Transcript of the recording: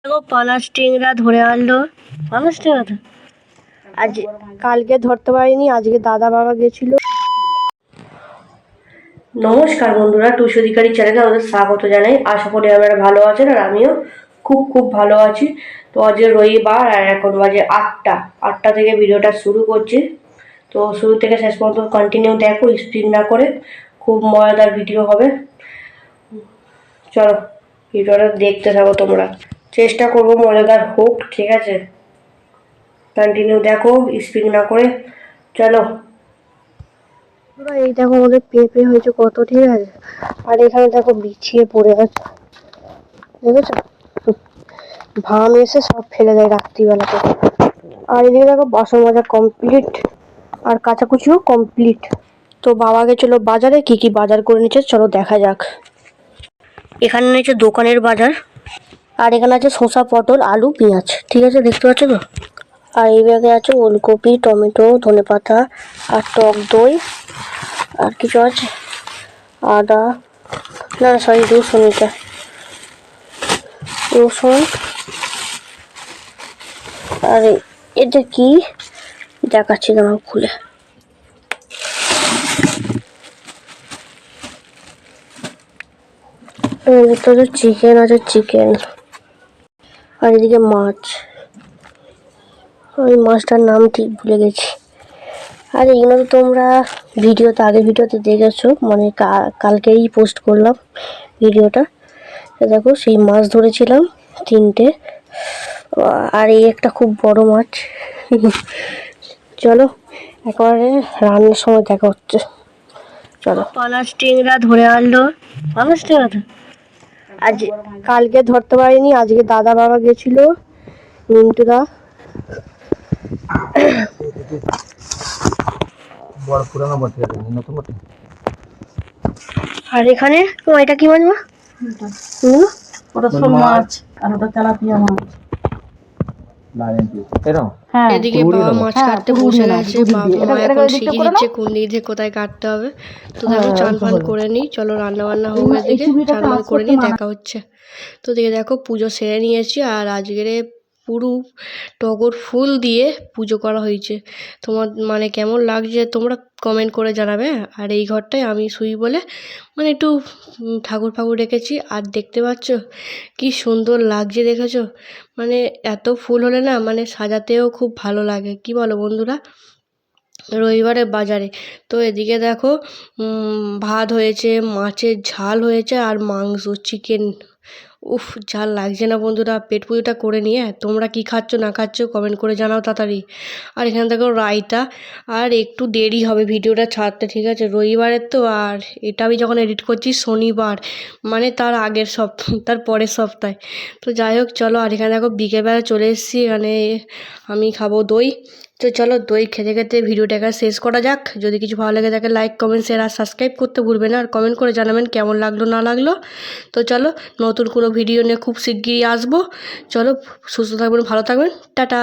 দেখো পানাস টিংরা ধরে আনলো। পানাস টিংরা তো আজ কালকে ধরতে পারিনি, আজকে দাদা বাবা গেছিল। নমস্কার বন্ধুরা, টুসু অধিকারী চ্যানেলে আমাদের স্বাগত জানাই। আশা করি আপনারা ভালো আছেন আর আমিও খুব ভালো আছি। তো আজকে রবিবার আর এখন বাজে 8টা থেকে ভিডিওটা শুরু করছি। তো শুরু থেকে শেষ পর্যন্ত কন্টিনিউ দেখো, স্কিপ না করে। খুব মজাদার ভিডিও হবে, চলো ভিডিওটা দেখতে থাকো তোমরা। চেষ্টা করবো মজাদার হোক, ঠিক আছে? কন্টিনিউ দেখো, স্কিপ না করে, চলো। এই দেখো আমাদের পেঁপে হয়েছে কত, ঠিক আছে? আর এখানে দেখো বিছিয়ে পড়ে আছে, দেখেছো? ঘাম এসে সব ফেলে দেয় রাত্রিবেলাতে। আর এদিকে দেখো বাসন মাজা কমপ্লিট আর কাচাকুচিও কমপ্লিট। তো বাবা গেছিল বাজারে, কি বাজার করে নিচ্ছে চলো দেখা যাক। এখানে নিচ্ছে দোকানের বাজার, আর এখানে আছে শসা, পটল, আলু, পেঁয়াজ, ঠিক আছে? দেখতে পাচ্ছ তো? আর এই ব্যাগে আছে ওলকপি, টমেটো, ধনেপাতা আর টক দই, আর কিছু আছে আদা, না সরি রসুন, এটা রসুন। আর এটা কি দেখাচ্ছি তোমার খুলে। ভিতরে চিকেন আছে, চিকেন। আর এদিকে মাছ, ওই মাছটার নাম ঠিক ভুলে গেছি। আর এগুলো তো তোমরা আগের ভিডিওতে দেখেছো, মানে কালকেই পোস্ট করলাম ভিডিওটা। দেখো সেই মাছ ধরেছিলাম 3টে, আর এই একটা খুব বড় মাছ। চলো একেবারে রান্নার সময় দেখা হচ্ছে, চলো। পানাস টিংরা ধরে আনলো। পানাস টিংরা তো আজ কালকে ধরতে পারিনি, আজকে দাদা বাবা গেছিল, মিন্টুদা। আর এখানে এটা কি মাছ? ওটা শোল মাছ আর ওটা তেলাপিয়া মাছ। এদিকে বাবা মাছ কাটতে বসে গেছে, মা এখন শিখিয়ে দিচ্ছে কোন দিক দিয়ে কোথায় কাটতে হবে। তো দেখো চান ফান করে নিই, চলো রান্না বান্না হবে। এদিকে চান ফান করে নিই, দেখা হচ্ছে। তো দিকে দেখো পুজো সেরে নিয়েছি, আর আজকের পুরো টগর ফুল দিয়ে পুজো করা হয়েছে। তোমার মানে কেমন লাগছে তোমরা কমেন্ট করে জানাবে। আর এই ঘরটায় আমি শুই বলে মানে একটু ঠাকুর ফাকুর রেখেছি। আর দেখতে পাচ্ছ কি সুন্দর লাগছে, দেখেছো? মানে এত ফুল হলে না মানে সাজাতেও খুব ভালো লাগে, কি বলো বন্ধুরা? রবিবারে বাজারে। তো এদিকে দেখো ভাত হয়েছে, মাছের ঝাল হয়েছে, আর মাংস, চিকেন। উফ, ঝাল লাগছে না বন্ধুরা? পেট পুজোটা করে নিয়ে তোমরা কি খাচ্ছ না খাচ্ছ কমেন্ট করে জানাও তাড়াতাড়ি। আর এখানে দেখো রায়তা। আর একটু দেরি হবে ভিডিওটা ছাড়তে, ঠিক আছে? রবিবারের তো, আর এটা আমি যখন এডিট করছি শনিবার, মানে তার আগের তার পরের সপ্তাহে। তো যাই হোক চলো। আর এখানে দেখো বিকেলবেলা চলে এসেছি, এখানে আমি খাবো দই। তো চলো দই খেতে খেতে ভিডিওটাকে শেষ করা যাক। যদি কিছু ভালো লাগে থাকে লাইক, কমেন্ট, শেয়ার আর সাবস্ক্রাইব করতে ভুলবেন না। আর কমেন্ট করে জানাবেন কেমন লাগলো না লাগলো। তো চলো নতুন কোনো ভিডিও নিয়ে খুব শিগগিরই আসবো। চলো সুস্থ থাকবেন, ভালো থাকবেন, টাটা।